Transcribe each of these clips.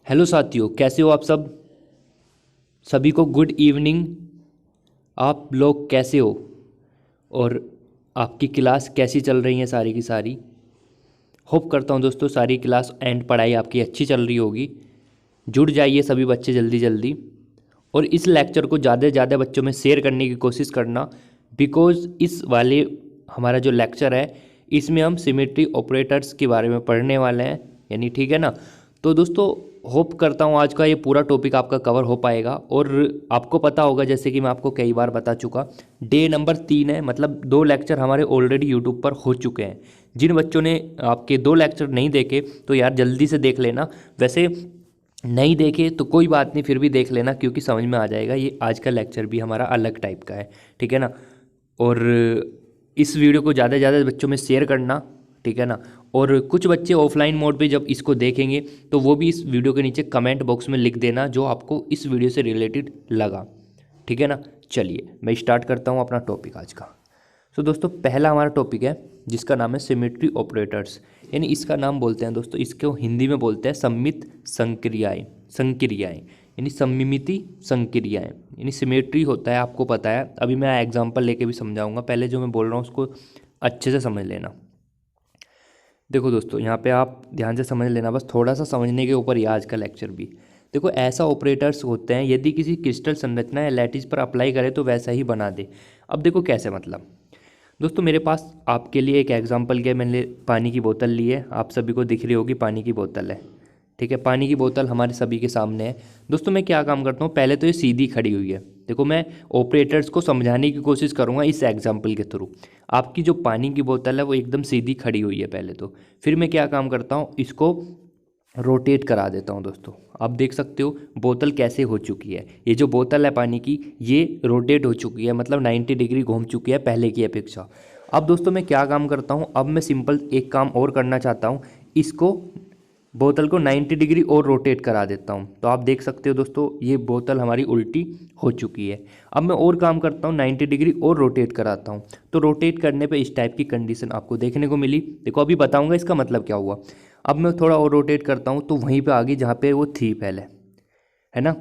Hello साथियों, कैसे हो आप सब। सभी को गुड इवनिंग। आप लोग कैसे हो और आपकी क्लास कैसी चल रही है सारी की सारी। होप करता हूँ दोस्तों सारी क्लास एंड पढ़ाई आपकी अच्छी चल रही होगी। जुड़ जाइए सभी बच्चे जल्दी जल्दी और इस लेक्चर को ज़्यादा से ज़्यादा बच्चों में शेयर करने की कोशिश करना। बिकॉज़ इस वाले हमारा जो लेक्चर है इसमें हम सिमेट्री ऑपरेटर्स के बारे में पढ़ने वाले हैं, यानी ठीक है ना। तो दोस्तों होप करता हूँ आज का ये पूरा टॉपिक आपका कवर हो पाएगा। और आपको पता होगा जैसे कि मैं आपको कई बार बता चुका, डे नंबर 3 है, मतलब 2 लेक्चर हमारे ऑलरेडी यूट्यूब पर हो चुके हैं। जिन बच्चों ने आपके 2 लेक्चर नहीं देखे तो यार जल्दी से देख लेना। वैसे नहीं देखे तो कोई बात नहीं, फिर भी देख लेना क्योंकि समझ में आ जाएगा। ये आज का लेक्चर भी हमारा अलग टाइप का है, ठीक है ना। और इस वीडियो को ज़्यादा से ज़्यादा बच्चों में शेयर करना, ठीक है ना। और कुछ बच्चे ऑफलाइन मोड पे जब इसको देखेंगे तो वो भी इस वीडियो के नीचे कमेंट बॉक्स में लिख देना जो आपको इस वीडियो से रिलेटेड लगा, ठीक है ना। चलिए मैं स्टार्ट करता हूँ अपना टॉपिक आज का। तो दोस्तों पहला हमारा टॉपिक है जिसका नाम है सिमेट्री ऑपरेटर्स, यानी इसका नाम बोलते हैं दोस्तों, इसको हिंदी में बोलते हैं सममित संक्रियाएं। संक्रियाएं यानी सममिति संक्रियाएं, यानी सिमेट्री होता है, आपको पता है। अभी मैं एग्जांपल लेके भी समझाऊंगा, पहले जो मैं बोल रहा हूँ उसको अच्छे से समझ लेना। देखो दोस्तों यहाँ पे आप ध्यान से समझ लेना, बस थोड़ा सा समझने के ऊपर ही आज का लेक्चर भी। देखो ऐसा ऑपरेटर्स होते हैं यदि किसी क्रिस्टल संरचना या लैटिस पर अप्लाई करें तो वैसा ही बना दे। अब देखो कैसे, मतलब दोस्तों मेरे पास आपके लिए एक एग्जांपल के मैंने पानी की बोतल ली है, आप सभी को दिख रही होगी पानी की बोतल है, ठीक है। पानी की बोतल हमारे सभी के सामने है। दोस्तों मैं क्या काम करता हूँ, पहले तो ये सीधी खड़ी हुई है। देखो मैं ऑपरेटर्स को समझाने की कोशिश करूँगा इस एग्जाम्पल के थ्रू। आपकी जो पानी की बोतल है वो एकदम सीधी खड़ी हुई है पहले तो। फिर मैं क्या काम करता हूँ, इसको रोटेट करा देता हूँ। दोस्तों आप देख सकते हो बोतल कैसे हो चुकी है। ये जो बोतल है पानी की ये रोटेट हो चुकी है, मतलब 90 डिग्री घूम चुकी है पहले की अपेक्षा। अब दोस्तों मैं क्या काम करता हूँ, अब मैं सिंपल एक काम और करना चाहता हूँ, इसको बोतल को 90 डिग्री और रोटेट करा देता हूँ। तो आप देख सकते हो दोस्तों ये बोतल हमारी उल्टी हो चुकी है। अब मैं और काम करता हूँ, 90 डिग्री और रोटेट कराता हूँ। तो रोटेट करने पे इस टाइप की कंडीशन आपको देखने को मिली। देखो अभी बताऊँगा इसका मतलब क्या हुआ। अब मैं थोड़ा और रोटेट करता हूँ तो वहीं पे आ गई जहाँ पे वो थी पहले, है ना।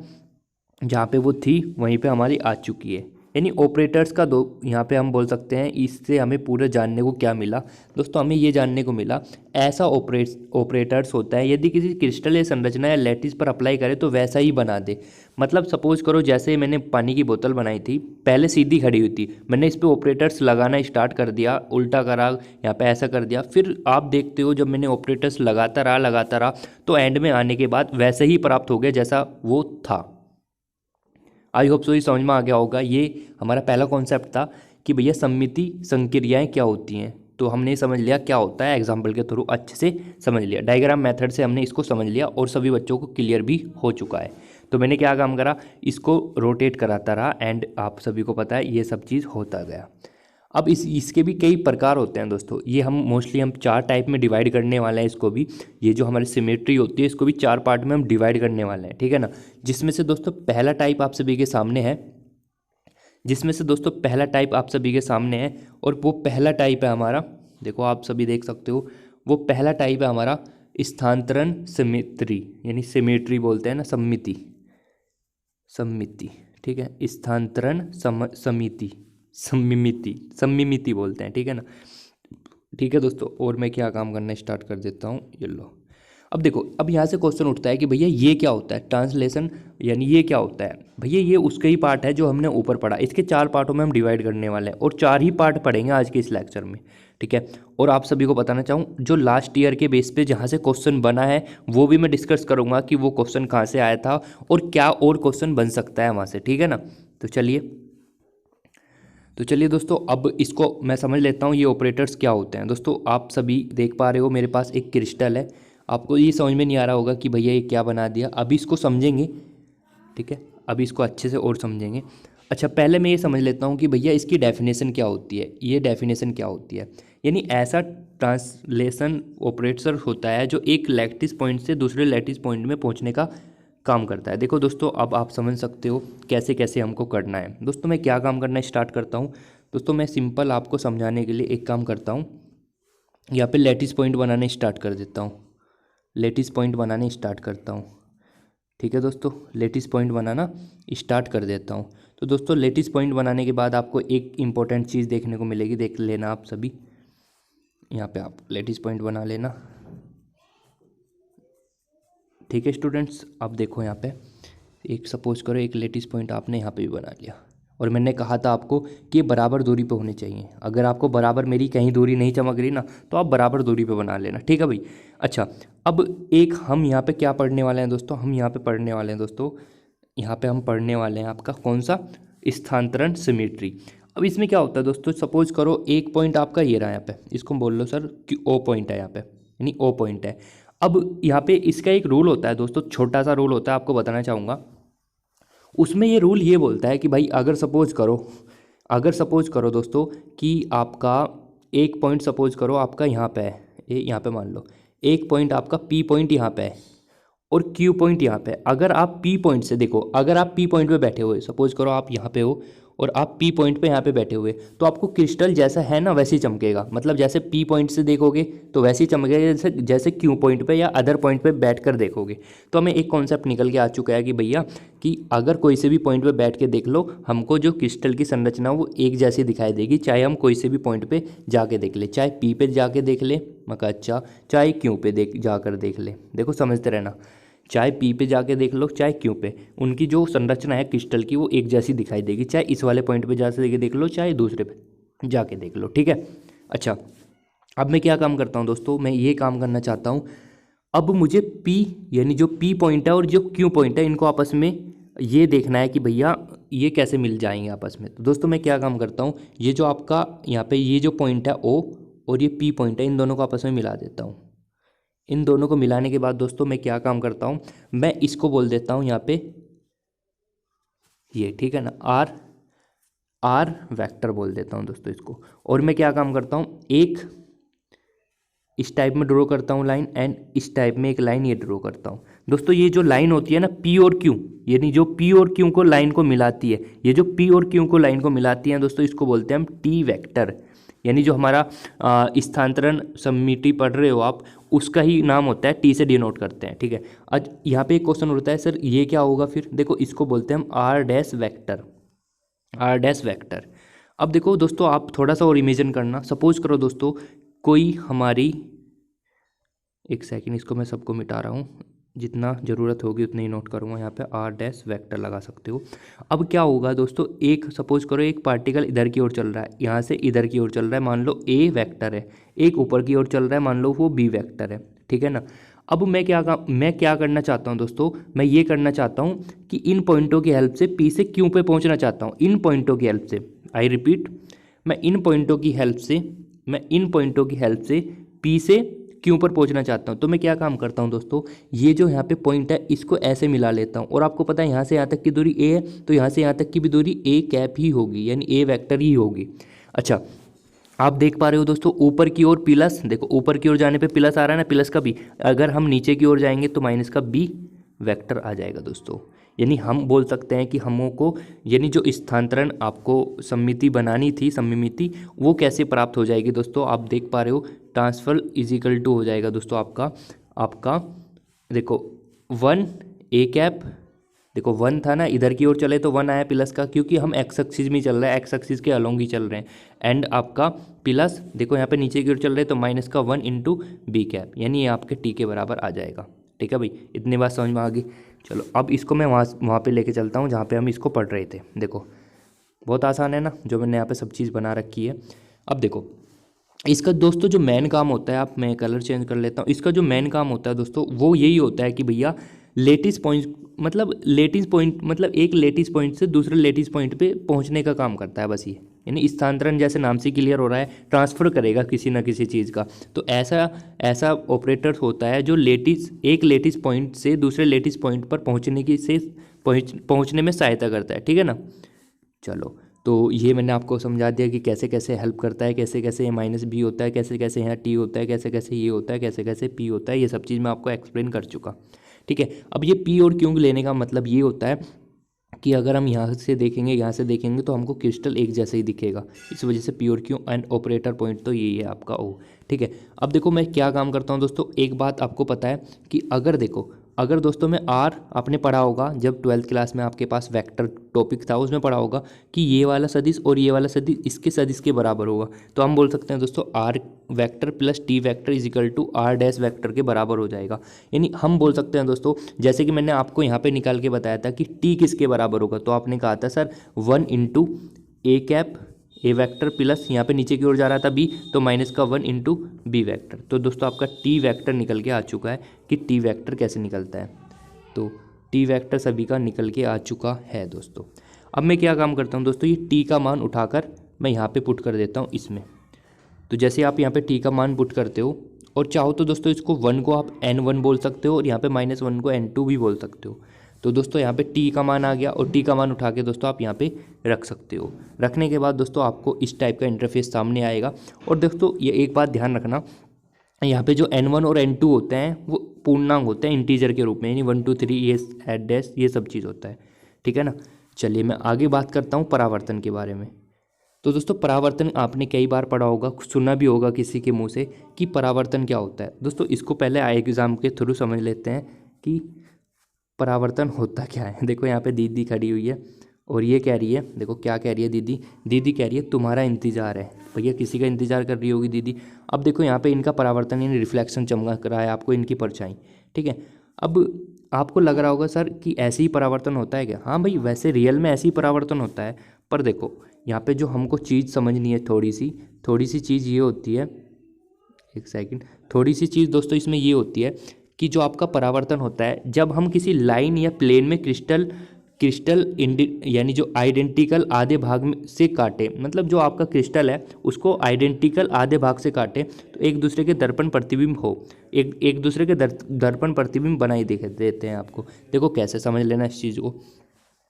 जहाँ पे वो थी वहीं पे हमारी आ चुकी है। यानी ऑपरेटर्स का दो यहाँ पे हम बोल सकते हैं, इससे हमें पूरे जानने को क्या मिला दोस्तों, हमें ये जानने को मिला ऐसा ऑपरेटर्स होता है यदि किसी क्रिस्टल या संरचना या लैटिस पर अप्लाई करे तो वैसा ही बना दे। मतलब सपोज करो जैसे मैंने पानी की बोतल बनाई थी, पहले सीधी खड़ी हुई थी, मैंने इस पर ऑपरेटर्स लगाना स्टार्ट कर दिया, उल्टा करा, यहाँ पे ऐसा कर दिया। फिर आप देखते हो जब मैंने ऑपरेटर्स लगाता रहा तो एंड में आने के बाद वैसे ही प्राप्त हो गया जैसा वो था। आई होप सो ये समझ में आ गया होगा। ये हमारा पहला कॉन्सेप्ट था कि भैया सममिति संक्रियाएं क्या होती हैं। तो हमने समझ लिया क्या होता है, एग्जाम्पल के थ्रू अच्छे से समझ लिया, डायग्राम मेथड से हमने इसको समझ लिया और सभी बच्चों को क्लियर भी हो चुका है। तो मैंने क्या काम करा, इसको रोटेट कराता रहा एंड आप सभी को पता है ये सब चीज़ होता गया। अब इसके भी कई प्रकार होते हैं दोस्तों, ये हम 4 टाइप में डिवाइड करने वाले हैं इसको भी। ये जो हमारी सिमेट्री होती है इसको भी 4 पार्ट में हम डिवाइड करने वाले हैं, ठीक है ना। जिसमें से दोस्तों पहला टाइप आप सभी के सामने है, और वो पहला टाइप है हमारा, देखो आप सभी देख सकते हो, वो पहला टाइप है हमारा स्थानांतरण सिमेट्री, यानी सिमेट्री बोलते हैं ना, सम्मिति, सम्मिति, ठीक है। स्थानांतरण समिति, सम्मिमिति बोलते हैं, ठीक है ना। ठीक है दोस्तों, और मैं क्या काम करना स्टार्ट कर देता हूँ, ये लो। अब देखो अब यहाँ से क्वेश्चन उठता है कि भैया ये क्या होता है ट्रांसलेशन, यानी ये क्या होता है। भैया ये उसका ही पार्ट है जो हमने ऊपर पढ़ा, इसके 4 पार्टों में हम डिवाइड करने वाले हैं और 4 ही पार्ट पढ़ेंगे आज के इस लेक्चर में, ठीक है। और आप सभी को बताना चाहूँ जो लास्ट ईयर के बेस पे जहाँ से क्वेश्चन बना है वो भी मैं डिस्कस करूँगा कि वो क्वेश्चन कहाँ से आया था और क्या और क्वेश्चन बन सकता है वहाँ से, ठीक है ना। तो चलिए दोस्तों अब इसको मैं समझ लेता हूँ ये ऑपरेटर्स क्या होते हैं। दोस्तों आप सभी देख पा रहे हो मेरे पास एक क्रिस्टल है, आपको ये समझ में नहीं आ रहा होगा कि भैया ये क्या बना दिया, अभी इसको समझेंगे, ठीक है। अभी इसको अच्छे से और समझेंगे। अच्छा पहले मैं ये समझ लेता हूँ कि भैया इसकी डेफिनेशन क्या होती है, ये डेफिनेशन क्या होती है। यानी ऐसा ट्रांसलेशन ऑपरेटर होता है जो एक लैटिस पॉइंट से दूसरे लैटिस पॉइंट में पहुँचने का काम करता है। देखो दोस्तों अब आप समझ सकते हो कैसे कैसे हमको करना है। दोस्तों मैं क्या काम करना स्टार्ट करता हूँ, दोस्तों मैं सिंपल आपको समझाने के लिए एक काम करता हूँ, यहाँ पे लैटिस पॉइंट बनाने स्टार्ट कर देता हूँ, लैटिस पॉइंट बनाने स्टार्ट करता हूँ। ठीक है दोस्तों, लेटिस पॉइंट बनाना स्टार्ट कर देता हूँ। तो दोस्तों लेटिस पॉइंट बनाने के बाद आपको एक इम्पॉर्टेंट चीज़ देखने को मिलेगी, देख लेना आप सभी। यहाँ पे आप लेटिस पॉइंट बना लेना। ठीक है स्टूडेंट्स, अब देखो यहाँ पे एक सपोज करो एक लेटिस पॉइंट आपने यहाँ पे भी बना लिया, और मैंने कहा था आपको कि ये बराबर दूरी पे होने चाहिए। अगर आपको बराबर मेरी कहीं दूरी नहीं चमक रही ना, तो आप बराबर दूरी पे बना लेना। ठीक है भाई। अच्छा, अब एक हम यहाँ पे क्या पढ़ने वाले हैं दोस्तों, हम यहाँ पे पढ़ने वाले हैं दोस्तों, यहाँ पे हम पढ़ने वाले हैं आपका कौन सा, स्थानांतरण सिमेट्री। अब इसमें क्या होता है दोस्तों, सपोज करो एक पॉइंट आपका ये रहा यहाँ पे, इसको बोल लो सर कि ओ पॉइंट है यहाँ पे, यानी ओ पॉइंट है। अब यहाँ पे इसका एक रूल होता है दोस्तों, छोटा सा रूल होता है, आपको बताना चाहूँगा। उसमें ये रूल ये बोलता है कि भाई अगर सपोज करो दोस्तों कि आपका एक पॉइंट सपोज करो आपका यहाँ पे है, यहाँ पे मान लो एक पॉइंट आपका पी पॉइंट यहाँ पे है और क्यू पॉइंट यहाँ पे है। अगर आप पी पॉइंट से देखो, अगर आप पी पॉइंट पे बैठे हुए, सपोज करो आप यहाँ पे हो और आप पी पॉइंट पे यहाँ पे बैठे हुए, तो आपको क्रिस्टल जैसा है ना वैसे ही चमकेगा। मतलब जैसे पी पॉइंट से देखोगे तो वैसे ही चमकेगा जैसे जैसे क्यू पॉइंट पे या अदर पॉइंट पे बैठ कर देखोगे। तो हमें एक कॉन्सेप्ट निकल के आ चुका है कि भैया कि अगर कोई से भी पॉइंट पे बैठ के देख लो, हमको जो क्रिस्टल की संरचना वो एक जैसी दिखाई देगी, चाहे हम कोई से भी पॉइंट पे जाके देख ले, चाहे पी पे जाके देख ले, मैं कहा अच्छा, चाहे क्यू पे जाकर देख ले। देखो समझते रहना, चाहे पी पे जाके देख लो चाहे क्यू पे, उनकी जो संरचना है क्रिस्टल की वो एक जैसी दिखाई देगी, चाहे इस वाले पॉइंट पे जाके देख लो चाहे दूसरे पे जाके देख लो। ठीक है। अच्छा, अब मैं क्या काम करता हूँ दोस्तों, मैं ये काम करना चाहता हूँ, अब मुझे पी यानी जो पी पॉइंट है और जो क्यू पॉइंट है इनको आपस में ये देखना है कि भैया ये कैसे मिल जाएंगे आपस में। तो दोस्तों मैं क्या काम करता हूँ, ये जो आपका यहाँ पे ये जो पॉइंट है ओ और ये पी पॉइंट है, इन दोनों को आपस में मिला देता हूँ। इन दोनों को मिलाने के बाद दोस्तों मैं क्या काम करता हूँ, मैं इसको बोल देता हूँ यहाँ पे ये, ठीक है ना, आर वेक्टर बोल देता हूँ दोस्तों इसको। और मैं क्या काम करता हूँ, एक इस टाइप में ड्रॉ करता हूँ लाइन, एंड इस टाइप में एक लाइन ये ड्रॉ करता हूँ। दोस्तों ये जो लाइन होती है ना पी और क्यू, यानी जो पी और क्यू को लाइन को मिलाती है, ये जो पी और क्यू को लाइन को मिलाती है दोस्तों, इसको बोलते हैं हम टी वेक्टर। यानी जो हमारा स्थानांतरण सममिति पढ़ रहे हो आप, उसका ही नाम होता है, टी से डिनोट करते हैं। ठीक है। आज यहाँ पे एक क्वेश्चन होता है सर ये क्या होगा, फिर देखो इसको बोलते हैं हम R dash vector, R dash vector. अब देखो दोस्तों आप थोड़ा सा और इमेजिन करना, सपोज करो दोस्तों कोई हमारी, एक सेकंड इसको मैं सबको मिटा रहा हूँ, जितना ज़रूरत होगी उतना ही नोट करूँगा। यहाँ पे आर डैश वेक्टर लगा सकते हो। अब क्या होगा दोस्तों, एक सपोज करो एक पार्टिकल इधर की ओर चल रहा है, यहाँ से इधर की ओर चल रहा है, मान लो ए वेक्टर है, एक ऊपर की ओर चल रहा है, मान लो वो बी वेक्टर है। ठीक है ना। अब मैं क्या करना चाहता हूँ दोस्तों, मैं ये करना चाहता हूँ कि इन पॉइंटों की हेल्प से पी से क्यू पे पहुँचना चाहता हूँ। इन पॉइंटों की हेल्प से, आई रिपीट, मैं इन पॉइंटों की हेल्प से पी से क्यू पर पहुंचना चाहता हूं। तो मैं क्या काम करता हूं दोस्तों, ये जो यहाँ पे पॉइंट है इसको ऐसे मिला लेता हूं, और आपको पता है यहाँ से यहाँ तक की दूरी ए है, तो यहाँ से यहाँ तक की भी दूरी ए कैप ही होगी, यानी ए वेक्टर ही होगी। अच्छा, आप देख पा रहे हो दोस्तों ऊपर की ओर प्लस, देखो ऊपर की ओर जाने पे प्लस आ रहा है ना, प्लस का बी, अगर हम नीचे की ओर जाएंगे तो माइनस का बी वेक्टर आ जाएगा दोस्तों। यानी हम बोल सकते हैं कि हमको यानी जो स्थानांतरण आपको सममिति बनानी थी, सममिति, वो कैसे प्राप्त हो जाएगी दोस्तों, आप देख पा रहे हो, ट्रांसफर इजिकल टू हो जाएगा दोस्तों आपका देखो 1 ए कैप, देखो 1 था ना, इधर की ओर चले तो 1 आया प्लस का, क्योंकि हम एक्स एक्सिस में चल रहा है, एक्स एक्सिस के अलोंग ही चल रहे हैं, एंड आपका प्लस देखो यहाँ पे नीचे की ओर चल रहे हैं तो माइनस का 1 इंटू बी कैप, यानी ये आपके टी के बराबर आ जाएगा। ठीक है भाई, इतनी बात समझ में आ गई। चलो अब इसको मैं वहाँ पे लेके चलता हूँ जहाँ पे हम इसको पढ़ रहे थे। देखो बहुत आसान है ना, जो मैंने यहाँ पे सब चीज़ बना रखी है। अब देखो इसका दोस्तों जो मेन काम होता है, मैं कलर चेंज कर लेता हूँ, इसका जो मेन काम होता है दोस्तों वो यही होता है कि भैया लेटिस पॉइंट मतलब एक लेटिस पॉइंट से दूसरे लेटिस पॉइंट पे पहुँचने का काम करता है बस ये, यानी स्थानांतरण जैसे नाम से क्लियर हो रहा है, ट्रांसफ़र करेगा किसी ना किसी चीज़ का। तो ऐसा ऑपरेटर होता है जो एक लेटिस पॉइंट से दूसरे लेटिस पॉइंट पर पहुँचने में सहायता करता है। ठीक है ना। चलो तो ये मैंने आपको समझा दिया कि कैसे कैसे हेल्प करता है, कैसे कैसे ये माइनस बी होता है, कैसे कैसे यहाँ टी होता है, कैसे कैसे ये होता है, कैसे कैसे पी होता है, ये सब चीज़ मैं आपको एक्सप्लेन कर चुका। ठीक है। अब ये पी और क्यू लेने का मतलब ये होता है कि अगर हम यहाँ से देखेंगे तो हमको क्रिस्टल एक जैसे ही दिखेगा, इस वजह से पी और क्यू, एंड ऑपरेटर पॉइंट तो यही है आपका ओ। ठीक है। अब देखो मैं क्या काम करता हूँ दोस्तों, एक बात आपको पता है कि अगर देखो अगर दोस्तों में आर आपने पढ़ा होगा जब 12th क्लास में आपके पास वेक्टर टॉपिक था, उसमें पढ़ा होगा कि ये वाला सदिश और ये वाला सदिश इसके सदिश के बराबर होगा। तो हम बोल सकते हैं दोस्तों R vector plus T vector is equal to R dash vector के बराबर हो जाएगा। यानी हम बोल सकते हैं दोस्तों, जैसे कि मैंने आपको यहाँ पे निकाल के बताया था कि टी किसके बराबर होगा, तो आपने कहा था sir 1 into A cap A vector plus यहाँ पे नीचे की ओर जा रहा था बी, तो माइनस का 1 इंटू बी वेक्टर। तो दोस्तों आपका टी वेक्टर निकल के आ चुका है कि टी वेक्टर कैसे निकलता है। तो टी वेक्टर सभी का निकल के आ चुका है दोस्तों। अब मैं क्या काम करता हूँ दोस्तों, ये टी का मान उठाकर मैं यहाँ पे पुट कर देता हूँ इसमें। तो जैसे आप यहाँ पे टी का मान पुट करते हो, और चाहो तो दोस्तों इसको 1 को आप n1 बोल सकते हो और यहाँ पे -1 को n2 भी बोल सकते हो। तो दोस्तों यहाँ पे टी का मान आ गया और टी का मान उठा के दोस्तों आप यहाँ पे रख सकते हो। रखने के बाद दोस्तों आपको इस टाइप का इंटरफेस सामने आएगा। और दोस्तों ये एक बात ध्यान रखना, यहाँ पे जो n1 और n2 होते हैं वो पूर्णांक होते हैं इंटीजर के रूप में, यानी 1 2 3 ये ऐड डैश ये सब चीज़ होता है, ठीक है ना। चलिए मैं आगे बात करता हूँ परावर्तन के बारे में। तो दोस्तों परावर्तन आपने कई बार पढ़ा होगा, सुना भी होगा किसी के मुंह से कि परावर्तन क्या होता है। दोस्तों इसको पहले एग्जाम के थ्रू समझ लेते हैं कि परावर्तन होता क्या है। देखो यहाँ पे दीदी खड़ी हुई है और ये कह रही है, देखो क्या कह रही है दीदी, दीदी कह रही है तुम्हारा इंतजार है। भैया किसी का इंतजार कर रही होगी दीदी। अब देखो यहाँ पे इनका परावर्तन यानी रिफ्लेक्शन चमक रहा है आपको, इनकी परछाई, ठीक है। अब आपको लग रहा होगा सर कि ऐसे ही परावर्तन होता है क्या। हाँ भाई वैसे रियल में ऐसे ही परावर्तन होता है, पर देखो यहाँ पे जो हमको चीज़ समझनी है थोड़ी सी चीज़ ये होती है, एक सेकंड, थोड़ी सी चीज़ दोस्तों इसमें ये होती है कि जो आपका परावर्तन होता है जब हम किसी लाइन या प्लेन में क्रिस्टल यानी जो आइडेंटिकल आधे भाग में से काटे, मतलब जो आपका क्रिस्टल है उसको आइडेंटिकल आधे भाग से काटे तो एक दूसरे के दर्पण प्रतिबिंब हो, एक दूसरे के दर्पण प्रतिबिंब बनाई देते हैं आपको। देखो कैसे समझ लेना इस चीज़ को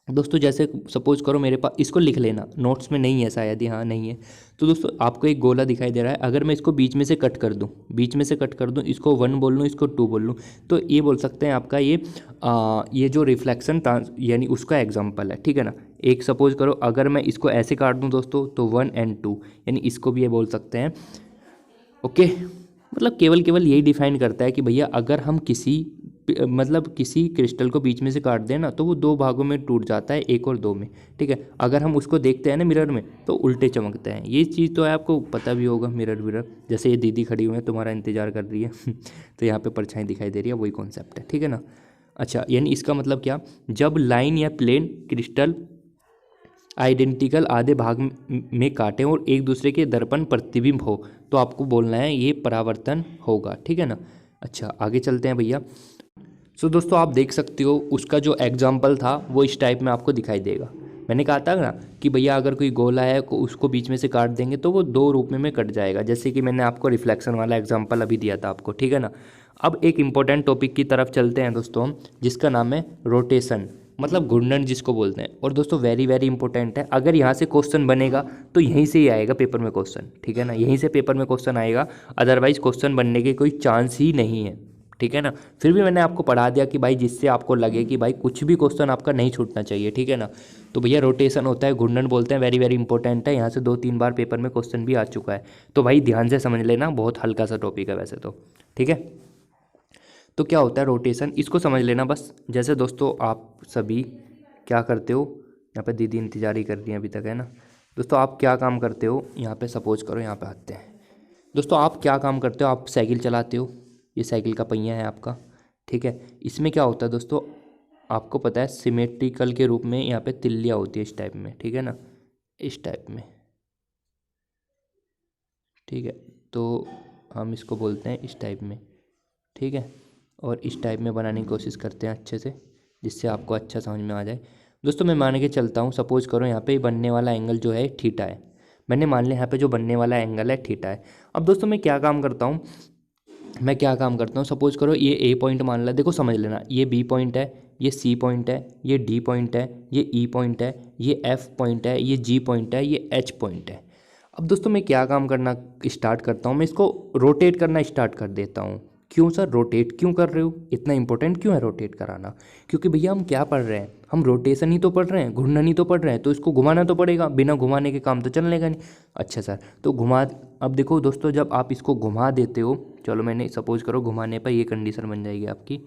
दोस्तों। जैसे सपोज करो मेरे पास, इसको लिख लेना, नोट्स में नहीं है शायद, यहाँ नहीं है। तो दोस्तों आपको एक गोला दिखाई दे रहा है, अगर मैं इसको बीच में से कट कर दूँ, इसको 1 बोल लूँ, इसको 2 बोल लूँ, तो ये बोल सकते हैं आपका ये जो रिफ्लेक्शन यानी उसका एग्जाम्पल है, ठीक है ना। एक सपोज करो अगर मैं इसको ऐसे काट दूँ दोस्तों तो 1 और 2, यानी इसको भी ये बोल सकते हैं, ओके। मतलब केवल यही डिफाइन करता है कि भैया अगर हम किसी क्रिस्टल को बीच में से काट दें ना तो वो 2 भागों में टूट जाता है, 1 और 2 में, ठीक है। अगर हम उसको देखते हैं ना मिरर में तो उल्टे चमकते हैं। ये चीज़ तो है आपको पता भी होगा, मिरर जैसे ये दीदी खड़ी हुई है तुम्हारा इंतजार कर रही है तो यहाँ पे परछाई दिखाई दे रही है, वही कॉन्सेप्ट है, ठीक है ना। अच्छा यानी इसका मतलब क्या, जब लाइन या प्लेन क्रिस्टल आइडेंटिकल आधे भाग में काटे और एक दूसरे के दर्पण प्रतिबिंब हो तो आपको बोलना है ये परावर्तन होगा, ठीक है ना। अच्छा आगे चलते हैं भैया। सो दोस्तों आप देख सकते हो उसका जो एग्जाम्पल था वो इस टाइप में आपको दिखाई देगा। मैंने कहा था ना कि भैया अगर कोई गोला है उसको बीच में से काट देंगे तो वो 2 रूप में कट जाएगा, जैसे कि मैंने आपको रिफ्लेक्शन वाला एग्जाम्पल अभी दिया था आपको, ठीक है ना। अब एक इम्पोर्टेंट टॉपिक की तरफ चलते हैं दोस्तों हम, जिसका नाम है रोटेशन, मतलब घूर्णन जिसको बोलते हैं। और दोस्तों वेरी इंपॉर्टेंट है, अगर यहाँ से क्वेश्चन बनेगा तो यहीं से ही आएगा पेपर में क्वेश्चन, ठीक है ना। यहीं से पेपर में क्वेश्चन आएगा, अदरवाइज क्वेश्चन बनने के कोई चांस ही नहीं है, ठीक है ना। फिर भी मैंने आपको पढ़ा दिया कि भाई जिससे आपको लगे कि भाई कुछ भी क्वेश्चन आपका नहीं छूटना चाहिए, ठीक है ना। तो भैया रोटेशन होता है, घूर्णन बोलते हैं, वेरी इंपॉर्टेंट है, यहाँ से 2-3 बार पेपर में क्वेश्चन भी आ चुका है। तो भाई ध्यान से समझ लेना, बहुत हल्का सा टॉपिक है वैसे तो, ठीक है। तो क्या होता है रोटेशन, इसको समझ लेना बस। जैसे दोस्तों आप सभी क्या करते हो, यहाँ पे दीदी इंतजार ही कर रही है अभी तक, है ना। दोस्तों आप क्या काम करते हो, यहाँ पे सपोज करो, यहाँ पे आते हैं दोस्तों, आप क्या काम करते हो, आप साइकिल चलाते हो, ये साइकिल का पहिया है आपका, ठीक है। इसमें क्या होता है दोस्तों, आपको पता है सिमेट्रिकल के रूप में यहाँ पे तिल्लियाँ होती है इस टाइप में, ठीक है ना, इस टाइप में, ठीक है। तो हम इसको बोलते हैं इस टाइप में, ठीक है। और इस टाइप में बनाने की कोशिश करते हैं अच्छे से, जिससे आपको अच्छा समझ में आ जाए। दोस्तों मैं मान के चलता हूँ, सपोज करो यहाँ पे बनने वाला एंगल जो है थीटा है, मैंने मान लिया यहाँ पे जो बनने वाला एंगल है थीटा है। अब दोस्तों मैं क्या काम करता हूँ, सपोज करो ये ए पॉइंट मान ला, देखो समझ लेना, ये बी पॉइंट है, ये सी पॉइंट है, ये डी पॉइंट है, ये ई पॉइंट है, ये एफ पॉइंट है, ये जी पॉइंट है, ये एच पॉइंट है। अब दोस्तों मैं क्या काम करना स्टार्ट करता हूँ, मैं इसको रोटेट करना स्टार्ट कर देता हूँ। क्यों सर रोटेट क्यों कर रहे हो, इतना इंपॉर्टेंट क्यों है रोटेट कराना, क्योंकि भैया हम क्या पढ़ रहे हैं, हम रोटेशन ही तो पढ़ रहे हैं, घूर्णन ही तो पढ़ रहे हैं, तो इसको घुमाना तो पड़ेगा, बिना घुमाने के काम तो चलेगा नहीं। अच्छा सर तो घुमा, अब देखो दोस्तों जब आप इसको घुमा देते हो, चलो मैंने सपोज करो घुमाने पर ये कंडीशन बन जाएगी आपकी,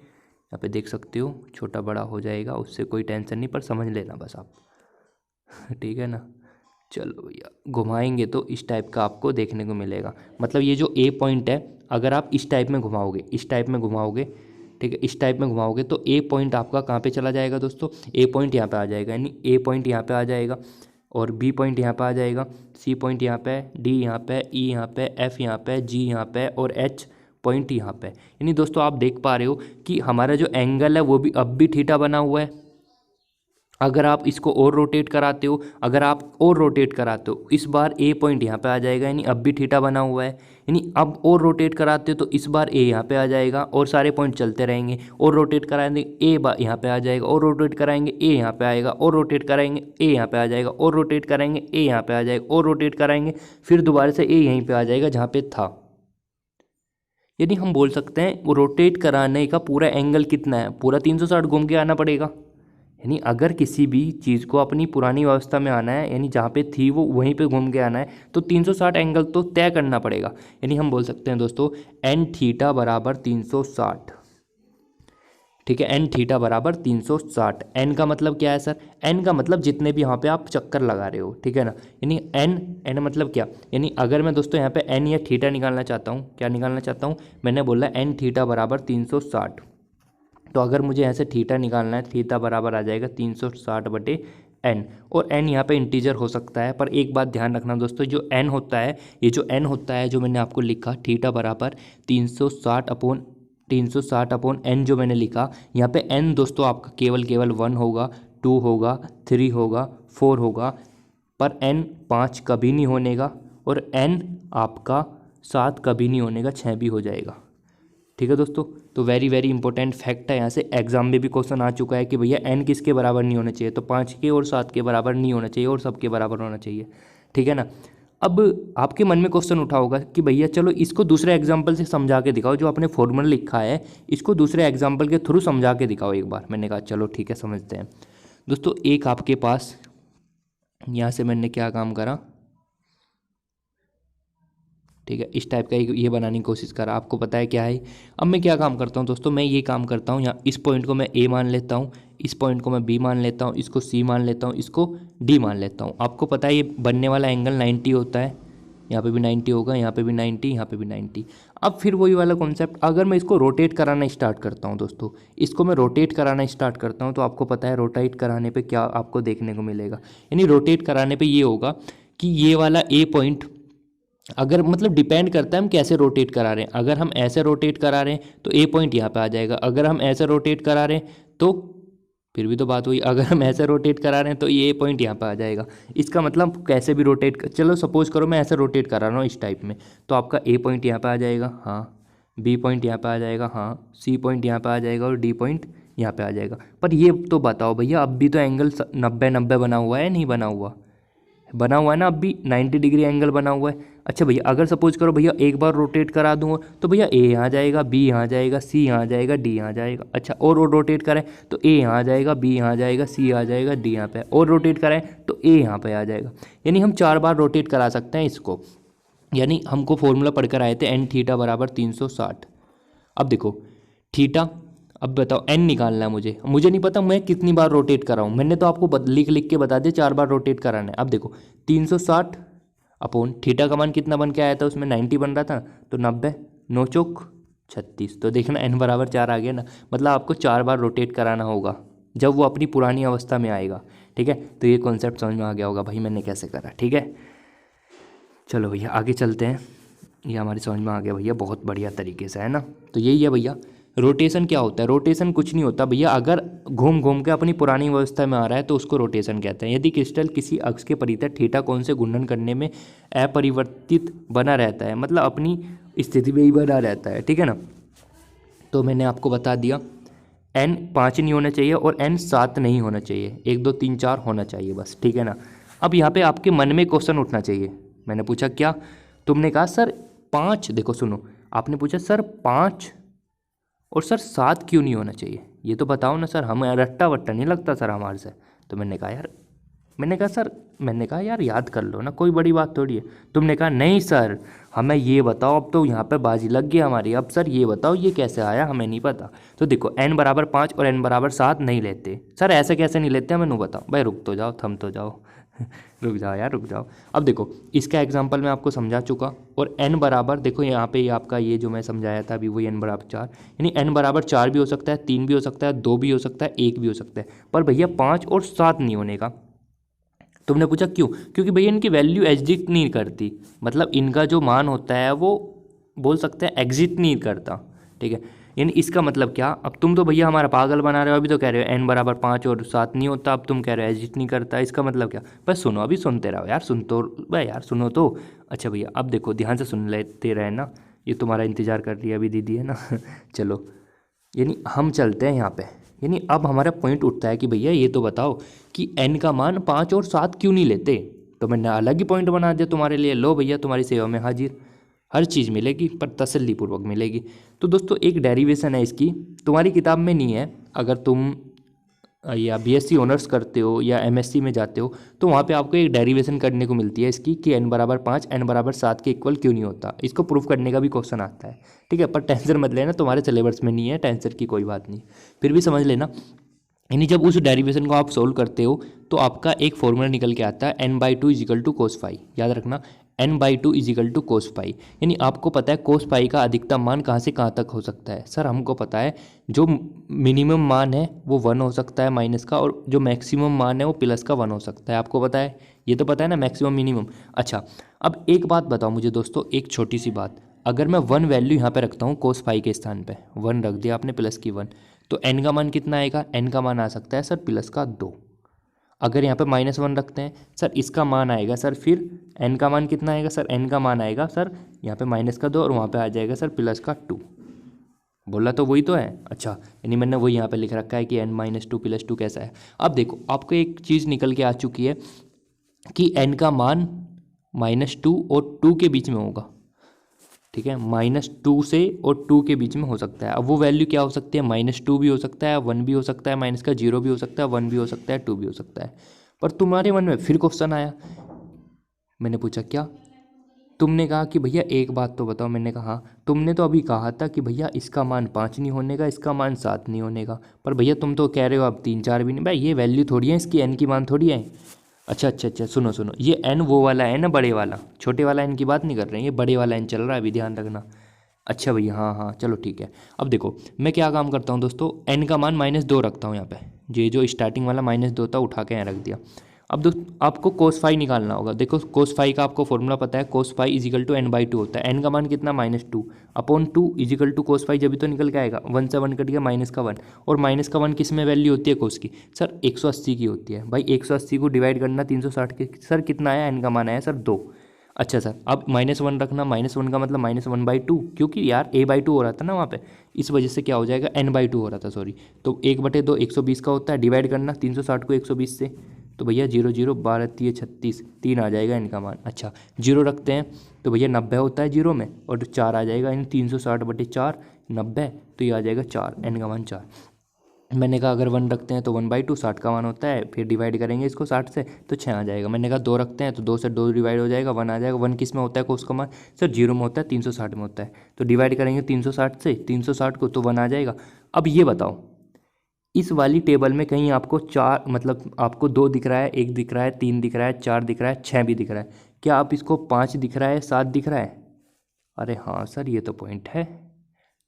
यहाँ पे देख सकते हो छोटा बड़ा हो जाएगा, उससे कोई टेंशन नहीं, पर समझ लेना बस आप। ठीक है ना। चलो भैया घुमाएंगे तो इस टाइप का आपको देखने को मिलेगा। मतलब ये जो ए पॉइंट है, अगर आप इस टाइप में घुमाओगे, इस टाइप में घुमाओगे, ठीक है, इस टाइप में घुमाओगे तो ए पॉइंट आपका कहाँ पे चला जाएगा दोस्तों? ए पॉइंट यहाँ पे आ जाएगा, यानी ए पॉइंट यहाँ पे आ जाएगा, और बी पॉइंट यहाँ पे आ जाएगा, सी पॉइंट यहाँ पे, डी यहाँ पे, ई यहाँ पे, एफ यहाँ पे, जी यहाँ पे, और एच पॉइंट यहाँ पे। यानी दोस्तों आप देख पा रहे हो कि हमारा जो एंगल है वो भी अब भी थीटा बना हुआ है। अगर आप इसको और रोटेट कराते हो, अगर आप और रोटेट कराते हो, इस बार ए पॉइंट यहाँ पे आ जाएगा, यानी अब भी थीटा बना हुआ है। यानी अब और रोटेट कराते हो तो इस बार ए यहाँ पे आ जाएगा, और सारे पॉइंट चलते रहेंगे। और रोटेट कराएंगे ए बार यहाँ पे आ जाएगा, और रोटेट कराएंगे ए यहाँ पे आएगा, और रोटेट कराएंगे ए यहाँ पे आ जाएगा, और रोटेट कराएंगे ए यहाँ पे आ जाएगा, और रोटेट कराएंगे फिर दोबारा से ए यहीं पे आ जाएगा जहाँ पे था। यानी हम बोल सकते हैं वो रोटेट कराने का पूरा एंगल कितना है, पूरा 360 घूम के आना पड़ेगा। यानी अगर किसी भी चीज़ को अपनी पुरानी व्यवस्था में आना है, यानी जहाँ पे थी वो वहीं पे घूम के आना है, तो 360 एंगल तो तय करना पड़ेगा। यानी हम बोल सकते हैं दोस्तों एन थीटा बराबर 360। ठीक है, एन थीटा बराबर 360। एन का मतलब क्या है सर? एन का मतलब जितने भी यहाँ पे आप चक्कर लगा रहे हो, ठीक है ना। यानी एन मतलब क्या, यानी अगर मैं दोस्तों यहाँ पे एन या थीटा निकालना चाहता हूँ, क्या निकालना चाहता हूँ, मैंने बोला एन थीटा बराबर 360। तो अगर मुझे ऐसे थीटा निकालना है, थीटा बराबर आ जाएगा 360/n। और n यहाँ पे इंटीजर हो सकता है, पर एक बात ध्यान रखना दोस्तों, जो n होता है, ये जो n होता है जो मैंने आपको लिखा थीटा बराबर 360/n जो मैंने लिखा, यहाँ पे n दोस्तों आपका केवल 1 होगा, 2 होगा, 3 होगा, 4 होगा, पर n 5 कभी नहीं होने का, और n आपका 7 कभी नहीं होने का, 6 भी हो जाएगा। ठीक है दोस्तों, तो वेरी वेरी इंपॉर्टेंट फैक्ट है, यहाँ से एग्जाम में भी क्वेश्चन आ चुका है कि भैया n किसके बराबर नहीं होना चाहिए, तो 5 के और 7 के बराबर नहीं होना चाहिए, और सबके बराबर होना चाहिए। ठीक है ना। अब आपके मन में क्वेश्चन उठा होगा कि भैया चलो इसको दूसरे एग्जाम्पल से समझा के दिखाओ, जो आपने फॉर्मूला लिखा है इसको दूसरे एग्जाम्पल के थ्रू समझा के दिखाओ एक बार। मैंने कहा चलो ठीक है समझते हैं। दोस्तों एक आपके पास यहाँ से मैंने क्या काम करा, ठीक है, इस टाइप का ये बनाने की कोशिश करा, आपको पता है क्या है। अब मैं क्या काम करता हूँ दोस्तों, मैं ये काम करता हूँ, यहाँ इस पॉइंट को मैं ए मान लेता हूँ, इस पॉइंट को मैं बी मान लेता हूँ, इसको सी मान लेता हूँ, इसको डी मान लेता हूँ। आपको पता है ये बनने वाला एंगल 90 होता है, यहाँ पे भी 90 होगा, यहाँ पे भी 90, यहाँ पे भी 90। अब फिर वही वाला कॉन्सेप्ट, अगर मैं इसको रोटेट कराना स्टार्ट करता हूँ दोस्तों, इसको मैं रोटेट कराना स्टार्ट करता हूँ, तो आपको पता है रोटेट कराने पे क्या आपको देखने को मिलेगा। यानी रोटेट कराने पे ये होगा कि ये वाला ए पॉइंट, अगर मतलब डिपेंड करता है हम कैसे रोटेट करा रहे हैं। अगर हम ऐसे रोटेट करा रहे हैं तो ए पॉइंट यहाँ पे आ जाएगा, अगर हम ऐसे रोटेट करा रहे हैं तो फिर भी तो बात हुई, अगर हम ऐसे रोटेट करा रहे हैं तो ये पॉइंट यहाँ पे आ जाएगा। इसका मतलब कैसे भी रोटेट चलो सपोज करो मैं ऐसे रोटेट करा रहा हूँ इस टाइप में, तो आपका ए पॉइंट यहाँ पे आ जाएगा, हाँ, बी पॉइंट यहाँ पे आ जाएगा, हाँ, सी पॉइंट यहाँ पे आ जाएगा, और डी पॉइंट यहाँ पे आ जाएगा। पर ये तो बताओ भैया, अब भी तो एंगल 90-90 बना हुआ है, नहीं बना हुआ? बना हुआ है ना, अब भी 90 डिग्री एंगल बना हुआ है। अच्छा भैया अगर सपोज करो भैया एक बार रोटेट करा दूंगा, तो भैया ए यहाँ जाएगा, बी यहाँ जाएगा, सी यहाँ जाएगा, डी यहाँ जाएगा। अच्छा और रोटेट करें तो ए यहाँ जाएगा, बी यहाँ जाएगा, सी आ जाएगा, डी यहाँ पे, और रोटेट करें तो ए यहाँ पे आ जाएगा। यानी हम 4 बार रोटेट करा सकते हैं इसको। यानी हमको फॉर्मूला पढ़कर आए थे एन थीटा बराबर 360। अब देखो थीटा, अब बताओ एन निकालना है मुझे नहीं पता मैं कितनी बार रोटेट कराऊँ, मैंने तो आपको लिख के बता दिया 4 बार रोटेट कराना है। अब देखो 360 अपॉन थीटा का मान कितना बन के आया था, उसमें 90 बन रहा था, तो 90, 9 चौक 36, तो देखना एन बराबर 4 आ गया ना। मतलब आपको 4 बार रोटेट कराना होगा जब वो अपनी पुरानी अवस्था में आएगा। ठीक है, तो ये कॉन्सेप्ट समझ में आ गया होगा भाई मैंने कैसे करा। ठीक है, चलो भैया आगे चलते हैं। ये हमारी समझ में आ गया भैया बहुत बढ़िया तरीके से, है ना। तो यही है भैया रोटेशन क्या होता है। रोटेशन कुछ नहीं होता भैया, अगर घूम घूम के अपनी पुरानी व्यवस्था में आ रहा है तो उसको रोटेशन कहते हैं। यदि क्रिस्टल किसी अक्ष के परितः थीटा कोण से घूर्णन करने में अपरिवर्तित बना रहता है, मतलब अपनी स्थिति में ही बना रहता है, ठीक है ना। तो मैंने आपको बता दिया n 5 नहीं होना चाहिए और n 7 नहीं होना चाहिए, 1 2 3 4 होना चाहिए बस, ठीक है ना। अब यहाँ पे आपके मन में क्वेश्चन उठना चाहिए। मैंने पूछा क्या, तुमने कहा सर 5, देखो सुनो, आपने पूछा सर 5 और सर 7 क्यों नहीं होना चाहिए, ये तो बताओ ना सर, हमें रट्टा वट्टा नहीं लगता सर हमारे से। तो मैंने कहा यार मैंने कहा सर, मैंने कहा यार याद कर लो ना, कोई बड़ी बात थोड़ी है। तुमने कहा नहीं सर, हमें ये बताओ, अब तो यहाँ पे बाजी लग गई हमारी, अब सर ये बताओ ये कैसे आया, हमें नहीं पता। तो देखो n = 5 और n = 7 नहीं लेते सर, ऐसे कैसे नहीं लेते, हमें बताओ। भाई रुक तो जाओ, थम तो जाओ रुक जाओ यार, रुक जाओ। अब देखो इसका एग्जाम्पल मैं आपको समझा चुका, और n बराबर देखो यहाँ पे आपका ये जो मैं समझाया था अभी वही n = 4, यानी n = 4 भी हो सकता है, 3 भी हो सकता है, 2 भी हो सकता है, 1 भी हो सकता है, पर भैया 5 और 7 नहीं होने का। तुमने पूछा क्यों? क्योंकि भैया इनकी वैल्यू एग्जिस्ट नहीं करती, मतलब इनका जो मान होता है वो बोल सकते हैं एग्जिस्ट नहीं करता, ठीक है। यानी इसका मतलब क्या, अब तुम तो भैया हमारा पागल बना रहे हो, अभी तो कह रहे हो n = 5 और 7 नहीं होता, अब तुम कह रहे हो एग्जिस्ट नहीं करता, इसका मतलब क्या? बस सुनो, अभी सुनते रहो यार, सुन तो भाई यार, सुनो तो। अच्छा भैया अब देखो ध्यान से सुन लेते रहे ना, ये तुम्हारा इंतज़ार कर रही है अभी दीदी, है ना चलो, यानी हम चलते हैं यहाँ पे। यानी अब हमारा पॉइंट उठता है कि भैया ये तो बताओ कि n का मान 5 और 7 क्यों नहीं लेते। तो मैंने अलग ही पॉइंट बना दिया तुम्हारे लिए, लो भैया तुम्हारी सेवा में हाजिर, हर चीज़ मिलेगी पर तसल्लीपूर्वक मिलेगी। तो दोस्तों एक डेरिवेशन है इसकी, तुम्हारी किताब में नहीं है, अगर तुम या बीएससी ऑनर्स करते हो या एमएससी में जाते हो तो वहाँ पे आपको एक डेरिवेशन करने को मिलती है इसकी कि n = 5 n = 7 के इक्वल क्यों नहीं होता, इसको प्रूफ करने का भी क्वेश्चन आता है, ठीक है। पर टेंशन मत लेना, तुम्हारे सिलेबस में नहीं है, टेंशन की कोई बात नहीं, फिर भी समझ लेना। यानी जब उस डेरिवेशन को आप सोल्व करते हो तो आपका एक फॉर्मूला निकल के आता है n/2 = cos∅, याद रखना n/2 = cos∅। यानी आपको पता है cos∅ का अधिकतम मान कहाँ से कहाँ तक हो सकता है। सर हमको पता है जो मिनिमम मान है वो 1 हो सकता है माइनस का, और जो मैक्सिमम मान है वो प्लस का 1 हो सकता है, आपको पता है, ये तो पता है ना मैक्सिमम मिनिमम। अच्छा अब एक बात बताओ मुझे दोस्तों, एक छोटी सी बात, अगर मैं 1 वैल्यू यहाँ पे रखता हूँ cos∅ के स्थान पे 1 रख दिया आपने प्लस की 1, तो n का मान कितना आएगा, n का मान आ सकता है सर प्लस का 2। अगर यहाँ पे -1 रखते हैं सर, इसका मान आएगा सर, फिर n का मान कितना आएगा सर, n का मान आएगा सर यहाँ पे -2 और वहाँ पे आ जाएगा सर +2। बोला तो वही तो है। अच्छा यानी मैंने वही यहाँ पे लिख रखा है कि n-2 +2 कैसा है। अब देखो आपको एक चीज़ निकल के आ चुकी है कि n का मान -2 और 2 के बीच में होगा, ठीक है, -2 से और 2 के बीच में हो सकता है। अब वो वैल्यू क्या हो सकती है, -2 भी हो सकता है, 1 भी हो सकता है, माइनस का 0 भी हो सकता है, 1 भी हो सकता है, 2 भी हो सकता है। पर तुम्हारे मन में फिर क्वेश्चन आया, मैंने पूछा क्या, तुमने कहा कि भैया एक बात तो बताओ। मैंने कहा हाँ, तुमने तो अभी कहा था कि भैया इसका मान 5 नहीं होने का, इसका मान 7 नहीं होने का, पर भैया तुम तो कह रहे हो अब 3 4 भी नहीं। भाई ये वैल्यू थोड़ी है इसकी, n की मान थोड़ी है। अच्छा अच्छा अच्छा, सुनो सुनो, ये n वो वाला है ना, बड़े वाला, छोटे वाला n की बात नहीं कर रहे हैं, ये बड़े वाला n चल रहा है अभी, ध्यान रखना। अच्छा भैया हाँ हाँ चलो ठीक है। अब देखो मैं क्या काम करता हूँ दोस्तों, n का मान -2 रखता हूँ यहाँ पे, ये जो स्टार्टिंग वाला -2 था उठा के यहाँ रख दिया। अब दोस्त आपको cos∅ निकालना होगा। देखो cos∅ का आपको फॉर्मूला पता है, cos∅ = n/2 होता है। n का मान कितना, -2 अपॉन 2 = cos∅, जब भी तो निकल के आएगा, 1 से 1 कट गया, माइनस का 1, और माइनस का 1 किस में वैल्यू होती है cos की, सर 180 की होती है। भाई 180 को डिवाइड करना 360 के, सर कितना आया, n का मान आया सर 2। अच्छा सर अब -1 रखना, -1 का मतलब -1/2, क्योंकि यार a/2 हो रहा था ना वहाँ पे, इस वजह से क्या हो जाएगा, n/2 हो रहा था सॉरी। तो 1/2 120 का होता है, डिवाइड करना 360 को 120 से, तो भैया 0 0 12 3 36 3 आ जाएगा इनका मान। अच्छा 0 रखते हैं तो भैया 90 होता है 0 में, और 4 आ जाएगा इन 360/4 90, तो ये आ जाएगा 4, n का मान 4। मैंने कहा अगर 1 रखते हैं तो 1/2 60 का मान होता है, फिर डिवाइड करेंगे इसको 60 से तो 6 आ जाएगा। मैंने कहा 2 रखते हैं तो 2 से 2 डिवाइड हो जाएगा, 1 आ जाएगा। 1 किस में होता है कोस का मान, सर 0 में होता है, 360 में होता है, तो डिवाइड करेंगे 360 से 360 को, तो 1 आ जाएगा। अब ये बताओ इस वाली टेबल में कहीं आपको 4 मतलब आपको 2 दिख रहा है, 1 दिख रहा है, 3 दिख रहा है, 4 दिख रहा है, 6 भी दिख रहा है, क्या आप इसको 5 दिख रहा है, 7 दिख रहा है? अरे हाँ सर ये तो पॉइंट है।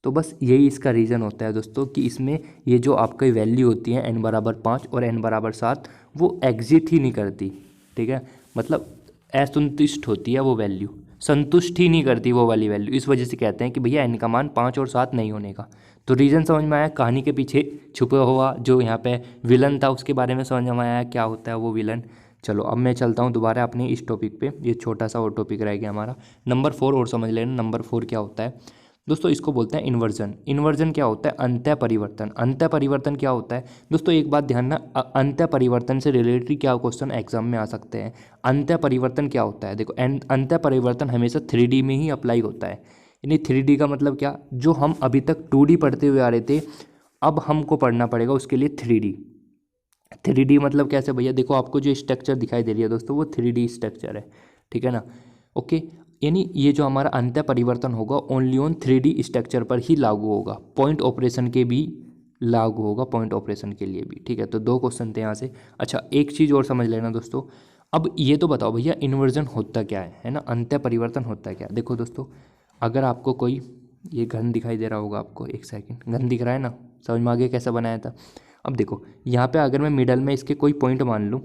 तो बस यही इसका रीज़न होता है दोस्तों कि इसमें ये जो आपकी वैल्यू होती है n = 5 और n = 7 वो एग्जिट ही नहीं करती, ठीक है, मतलब असंतुष्ट होती है वो वैल्यू, संतुष्ट ही नहीं करती वो वाली वैल्यू। इस वजह से कहते हैं कि भैया n का मान 5 और 7 नहीं होने का। तो रीज़न समझ में आया, कहानी के पीछे छुपा हुआ जो यहाँ पे विलन था उसके बारे में समझ में आया क्या होता है वो विलन। चलो अब मैं चलता हूँ दोबारा अपने इस टॉपिक पे, ये छोटा सा और टॉपिक रह गया हमारा, नंबर 4 और समझ लेना। नंबर 4 क्या होता है दोस्तों, इसको बोलते हैं इन्वर्जन। इन्वर्जन क्या होता है, अंतः परिवर्तन। अंतः परिवर्तन क्या होता है दोस्तों, एक बात ध्यान ना, अंतः परिवर्तन से रिलेटेड क्या क्वेश्चन एग्जाम में आ सकते हैं। अंतः परिवर्तन क्या होता है, देखो अंतः परिवर्तन हमेशा 3D में ही अप्लाई होता है। यानी 3D का मतलब क्या, जो हम अभी तक 2D पढ़ते हुए आ रहे थे अब हमको पढ़ना पड़ेगा उसके लिए 3D। 3D मतलब कैसे भैया, देखो आपको जो स्ट्रक्चर दिखाई दे रही है दोस्तों वो 3D स्ट्रक्चर है, ठीक है ना। ओके, यानी ये जो हमारा अंतः परिवर्तन होगा ओनली ऑन 3D स्ट्रक्चर पर ही लागू होगा, पॉइंट ऑपरेशन के भी लागू होगा, पॉइंट ऑपरेशन के लिए भी, ठीक है। तो 2 क्वेश्चन थे यहाँ से। अच्छा, एक चीज़ और समझ लेना दोस्तों, अब ये तो बताओ भैया इन्वर्जन होता क्या है ना, अंतः परिवर्तन होता क्या है। देखो दोस्तों, अगर आपको कोई ये घन दिखाई दे रहा होगा आपको, एक सेकंड, घन दिख रहा है ना, समझ में आ गया कैसा बनाया था। अब देखो यहाँ पे अगर मैं मिडल में इसके कोई पॉइंट मान लूँ,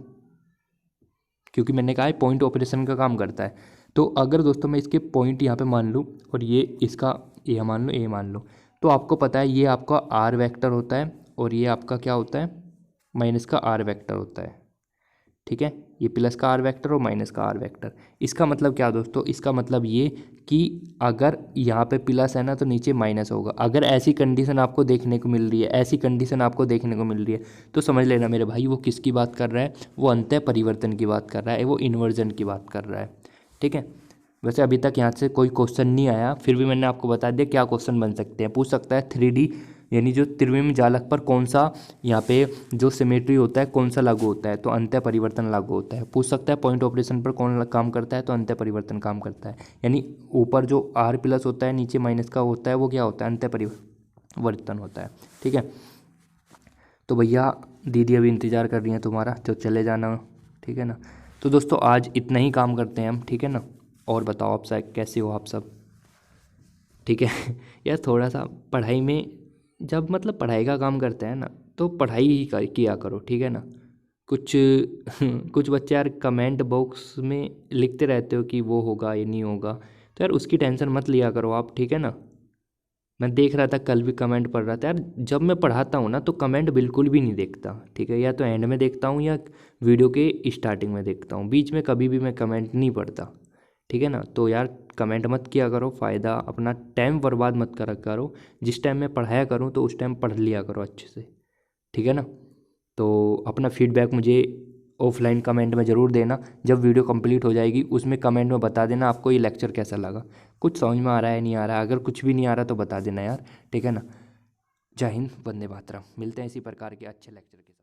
क्योंकि मैंने कहा है पॉइंट ऑपरेशन का काम करता है, तो अगर दोस्तों मैं इसके पॉइंट यहाँ पे मान लूँ और ये इसका ए मान लो, ए मान लो, तो आपको पता है ये आपका आर वेक्टर होता है और ये आपका क्या होता है, माइनस का आर वेक्टर होता है, ठीक है। ये प्लस का आर वेक्टर और माइनस का आर वेक्टर। इसका मतलब क्या दोस्तों, इसका मतलब ये कि अगर यहाँ पे प्लस है ना तो नीचे माइनस होगा। अगर ऐसी कंडीशन आपको देखने को मिल रही है, ऐसी कंडीशन आपको देखने को मिल रही है, तो समझ लेना मेरे भाई वो किसकी बात कर रहा है, वो अंतः परिवर्तन की बात कर रहा है, वो इन्वर्जन की बात कर रहा है, ठीक है। वैसे अभी तक यहाँ से कोई क्वेश्चन नहीं आया, फिर भी मैंने आपको बता दिया क्या क्वेश्चन बन सकते हैं। पूछ सकता है 3D यानी जो त्रिविम जालक पर कौन सा यहाँ पे जो सिमेट्री होता है कौन सा लागू होता है, तो अंतः परिवर्तन लागू होता है। पूछ सकता है पॉइंट ऑपरेशन पर कौन काम करता है, तो अंतः परिवर्तन काम करता है। यानी ऊपर जो आर प्लस होता है नीचे माइनस का होता है वो क्या होता है, अंतः परिवर्तन होता है, ठीक है। तो भैया दीदी अभी इंतज़ार कर रही हैं तुम्हारा, तो चले जाना, ठीक है ना। तो दोस्तों आज इतना ही काम करते हैं हम, ठीक है ना। और बताओ आप सब कैसे हो आप सब, ठीक है। यार थोड़ा सा पढ़ाई में, जब मतलब पढ़ाई का काम करते हैं ना तो पढ़ाई ही किया करो, ठीक है ना। कुछ कुछ बच्चे यार कमेंट बॉक्स में लिखते रहते हो कि वो होगा ये नहीं होगा, तो यार उसकी टेंशन मत लिया करो आप, ठीक है ना। मैं देख रहा था कल भी कमेंट पढ़ रहा था यार, जब मैं पढ़ाता हूँ ना तो कमेंट बिल्कुल भी नहीं देखता, ठीक है। या तो एंड में देखता हूँ या वीडियो के स्टार्टिंग में देखता हूँ, बीच में कभी भी मैं कमेंट नहीं पढ़ता, ठीक है ना। तो यार कमेंट मत किया करो, फ़ायदा, अपना टाइम बर्बाद मत करा करो। जिस टाइम मैं पढ़ाया करूँ तो उस टाइम पढ़ लिया करो अच्छे से, ठीक है ना। तो अपना फीडबैक मुझे ऑफलाइन कमेंट में ज़रूर देना, जब वीडियो कंप्लीट हो जाएगी उसमें कमेंट में बता देना आपको ये लेक्चर कैसा लगा, कुछ समझ में आ रहा है नहीं आ रहा है। अगर कुछ भी नहीं आ रहा तो बता देना यार, ठीक है ना। जय हिंद, वंदे मातरम। मिलते हैं इसी प्रकार के अच्छे लेक्चर के साथ।